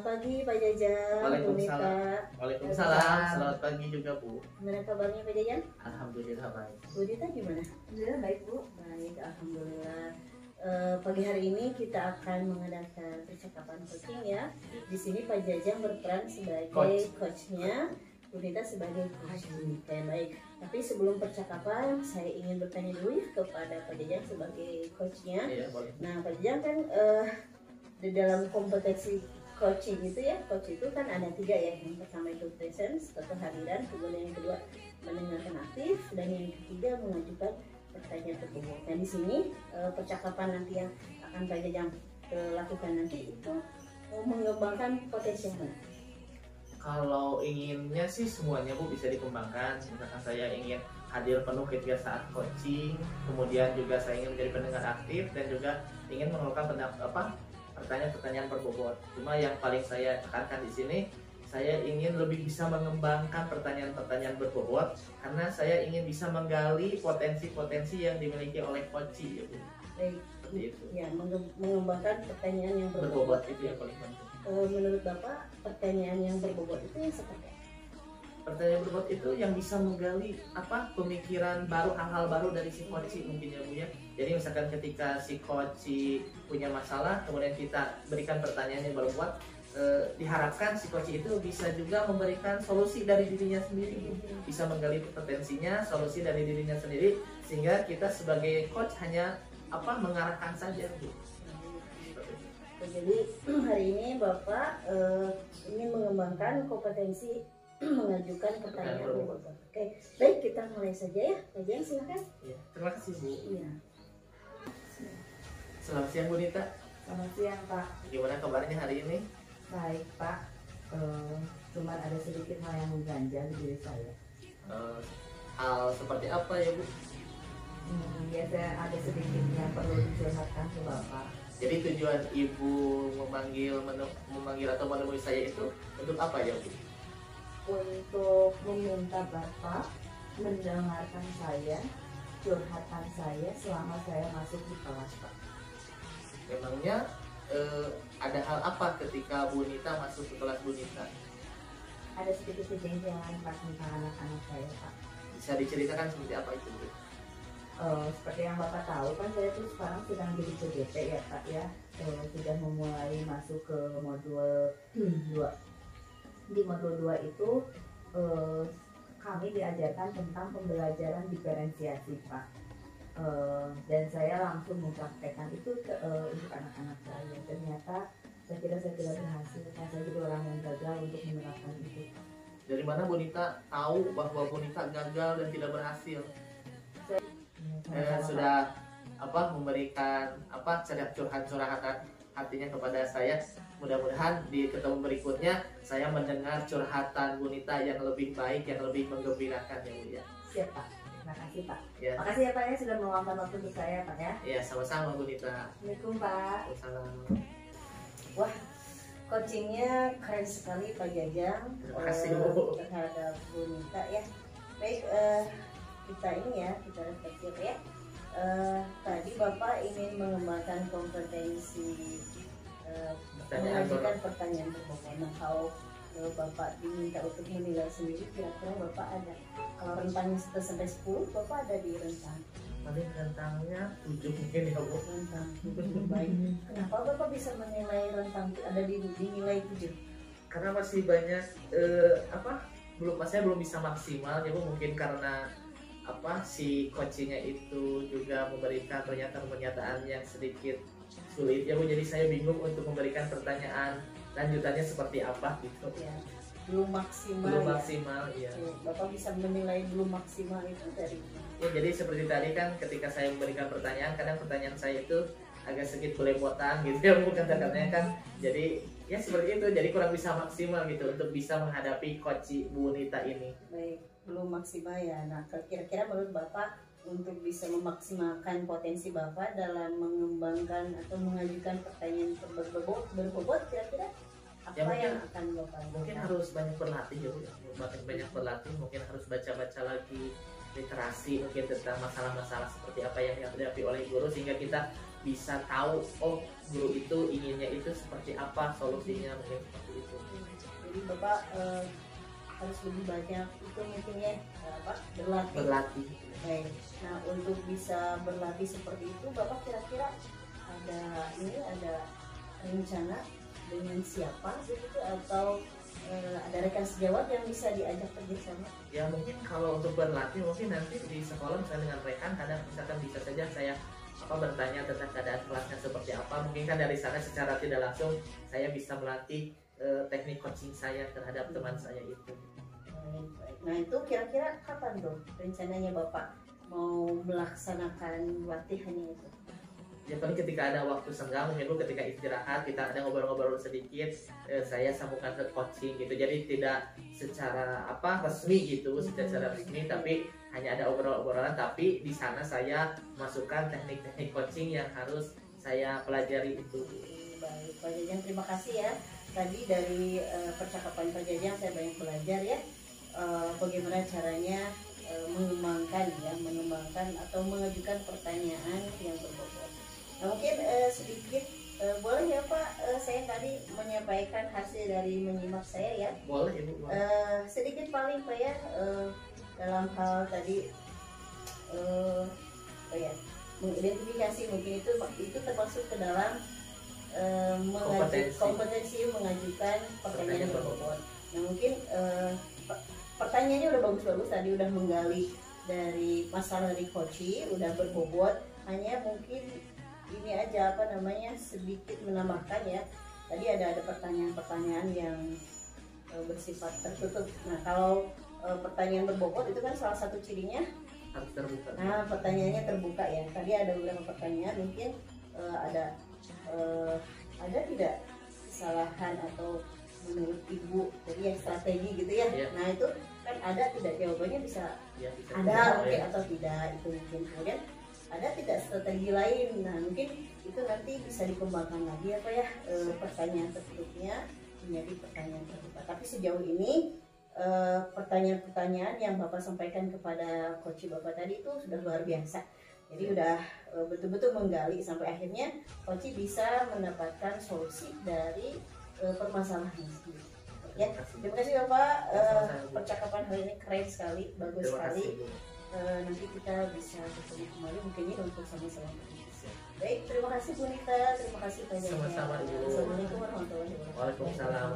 pagi Pak Jajang, Bu Nita. Waalaikumsalam. Selamat pagi juga Bu. Gimana kabarnya Pak Jajang? Alhamdulillah baik. Bu Nita gimana? Alhamdulillah baik Bu. Baik, alhamdulillah. Pagi hari ini kita akan mengadakan percakapan coaching ya. Di sini Pak Jajang berperan sebagai coachnya, Bu Nita sebagai coach. Baik. Tapi sebelum percakapan, saya ingin bertanya dulu ya kepada Pak Jajang sebagai coachnya. Iya, boleh. Nah, Pak Jajang kan di dalam kompetensi coaching itu ya, coach itu kan ada 3 ya. Yang pertama itu presence atau kehadiran, kemudian yang kedua mendengarkan aktif, dan yang ketiga mengajukan pertanyaan tersebut. Nah, di sini percakapan nanti yang akan Pak Jajang lakukan nanti itu mengembangkan potensi yang mana? Kalau inginnya sih semuanya Bu bisa dikembangkan. Misalkan saya ingin hadir penuh ketika saat coaching, kemudian juga saya ingin menjadi pendengar aktif dan juga ingin melakukan pertanyaan-pertanyaan berbobot. Cuma yang paling saya tekankan di sini, saya ingin lebih bisa mengembangkan pertanyaan-pertanyaan berbobot karena saya ingin bisa menggali potensi-potensi yang dimiliki oleh coaching ya Bu. Baik. Seperti itu. Ya, mengembangkan pertanyaan yang Berbobot berbobot. itu yang paling penting. Menurut Bapak, pertanyaan yang berbobot itu yang seperti apa? Pertanyaan berbobot itu yang bisa menggali pemikiran baru, hal-hal baru dari si coach mungkin ya Bu ya. Jadi misalkan ketika si coach punya masalah, kemudian kita berikan pertanyaan yang berbobot, diharapkan si coach itu bisa juga memberikan solusi dari dirinya sendiri, bisa menggali potensinya, solusi dari dirinya sendiri, sehingga kita sebagai coach hanya mengarahkan saja Bu. Jadi hari ini Bapak ingin mengembangkan kompetensi mengajukan pertanyaan berbobot. Oke, baik, kita mulai saja ya. Pak Jajang silakan. Ya, terima kasih Bu. Iya. Selamat siang Bu Nita. Selamat siang Pak. Gimana kabarnya hari ini? Baik Pak. Cuman ada sedikit hal yang mengganjal di diri saya. Hal seperti apa ya Bu? Ya saya ada sedikit yang perlu dicurhatkan ke Bapak. Jadi tujuan Ibu memanggil atau menemui saya itu untuk apa ya Bu? Untuk meminta Bapak mendengarkan saya, curhatan saya selama saya masuk di kelas Pak. Memangnya ada hal apa ketika Bu Nita masuk ke kelas Bu Nita? Ada sedikit kejengkelan Pak tentang anak-anak saya Pak. Bisa diceritakan seperti apa itu Bu? Seperti yang Bapak tahu kan saya tuh sekarang sedang jadi PDP ya Pak ya. Sudah memulai masuk ke modul 2. Di modul 2 itu kami diajarkan tentang pembelajaran diferensiasi Pak. Dan saya langsung mempraktekkan itu untuk anak-anak saya. Ternyata saya kira saya tidak berhasil, saya jadi orang yang gagal untuk menerapkan itu. Dari mana Bu Nita tahu bahwa Bu Nita gagal dan tidak berhasil? Sudah memberikan curhat hatinya kepada saya. Mudah-mudahan di ketemu berikutnya saya mendengar curhatan Bu Nita yang lebih baik, yang lebih menggembirakan ya Bu ya. Siap Pak. Terima kasih Pak. Ya. Makasih ya Pak ya sudah meluangkan waktu untuk saya Pak ya. Ya, sama-sama Bu Nita. Assalamualaikum Pak. Waalaikumsalam. Wah, coachingnya keren sekali Pak Jajang. Terima kasih Bu. Terhadap Bu Nita ya. Baik, kita refleksi ya. Tadi Bapak ingin mengembangkan kompetensi mengajukan pertanyaan berbobot. Nah, kalau Bapak diminta untuk menilai sendiri, kira-kira Bapak ada, kalau rentangnya 1 sampai 10, Bapak ada di rentang? Paling rentangnya 7 mungkin ya Bu. Rentang 7. Baik. Kenapa Bapak bisa menilai rentang ada di nilai 7? Karena masih banyak saya belum bisa maksimal ya Bu, mungkin karena si coachingnya itu juga memberikan pernyataan-pernyataan yang sedikit sulit ya Bu, jadi saya bingung untuk memberikan pertanyaan lanjutannya seperti apa gitu Ya, belum maksimal. belum maksimal ya. Bapak bisa menilai belum maksimal itu dari Ya, jadi seperti tadi kan ketika saya memberikan pertanyaan, kadang pertanyaan saya itu agak sedikit belepotan gitu ya Bu, kata-katanya kan, jadi ya seperti itu, jadi kurang bisa maksimal gitu untuk bisa menghadapi coach Bu Nita ini. baik, belum maksimal ya. Nah, kira-kira menurut Bapak untuk bisa memaksimalkan potensi Bapak dalam mengembangkan atau mengajukan pertanyaan berbobot, kira-kira apa Ya, mungkin- yang akan Bapak lakukan? Mungkin harus banyak berlatih ya Bu, banyak berlatih, mungkin harus baca-baca lagi literasi mungkin tentang masalah-masalah seperti apa yang dihadapi oleh guru, sehingga kita bisa tahu oh guru itu inginnya itu seperti apa, solusinya mungkin seperti itu. Jadi Bapak harus lebih banyak itu mungkin ya berlatih. Baik. Nah, untuk bisa berlatih seperti itu Bapak kira-kira ada rencana dengan siapa begitu, atau ada rekan sejawat yang bisa diajak kerjasama? Ya mungkin kalau untuk berlatih mungkin nanti di sekolah misalnya dengan rekan, kadang misalkan bisa saja saya bertanya tentang keadaan kelasnya seperti apa, mungkin kan dari sana secara tidak langsung saya bisa melatih teknik coaching saya terhadap teman saya itu. Baik. Nah itu kira-kira kapan tuh rencananya Bapak mau melaksanakan latihannya itu? Ya paling ketika ada waktu senggang, mungkin ketika istirahat kita ada ngobrol-ngobrol sedikit, saya sambungkan ke coaching gitu. Jadi tidak secara resmi gitu, secara resmi, tapi hanya ada obrolan-obrolan. Tapi di sana saya masukkan teknik-teknik coaching yang harus saya pelajari itu. Baik, Pak Jajang, terima kasih ya. Tadi dari percakapan Pak Jajang saya banyak belajar ya, bagaimana caranya mengembangkan atau mengajukan pertanyaan yang berbobot. Nah, mungkin sedikit boleh ya Pak, saya tadi menyampaikan hasil dari menyimak saya ya. Boleh Ibu. Sedikit paling Pak ya, dalam hal tadi mengidentifikasi, mungkin itu termasuk ke dalam kompetensi mengajukan pertanyaan berbobot. Nah mungkin pertanyaannya udah bagus-bagus, tadi udah menggali dari masalah dari coaching, udah berbobot, hanya mungkin ini aja sedikit menambahkan ya. Tadi ada pertanyaan-pertanyaan yang bersifat tertutup. Nah kalau pertanyaan berbobot itu kan salah satu cirinya harus terbuka. Nah pertanyaannya terbuka ya. Tadi ada beberapa pertanyaan, mungkin ada tidak kesalahan atau menurut Ibu jadi yang strategi gitu ya. Nah itu kan ada tidak, jawabannya bisa ada mungkin atau tidak, itu mungkin. Kemudian ada tidak strategi lain. Nah mungkin itu nanti bisa dikembangkan lagi apa ya, pertanyaan tertutupnya menjadi pertanyaan terbuka. Tapi sejauh ini pertanyaan-pertanyaan yang Bapak sampaikan kepada coach Bapak tadi itu sudah luar biasa. Jadi udah betul-betul menggali sampai akhirnya coach bisa mendapatkan solusi dari permasalahan itu. Ya, terima kasih Bapak. Percakapan hari ini keren sekali, bagus sekali. Nanti kita bisa bertemu kembali mungkin ini untuk sama-sama berdiskusi. Baik, terima kasih Bu Nita, terima kasih Pak Jajang. Sama-sama Ibu. Assalamualaikum warahmatullahi wabarakatuh. Waalaikumsalam.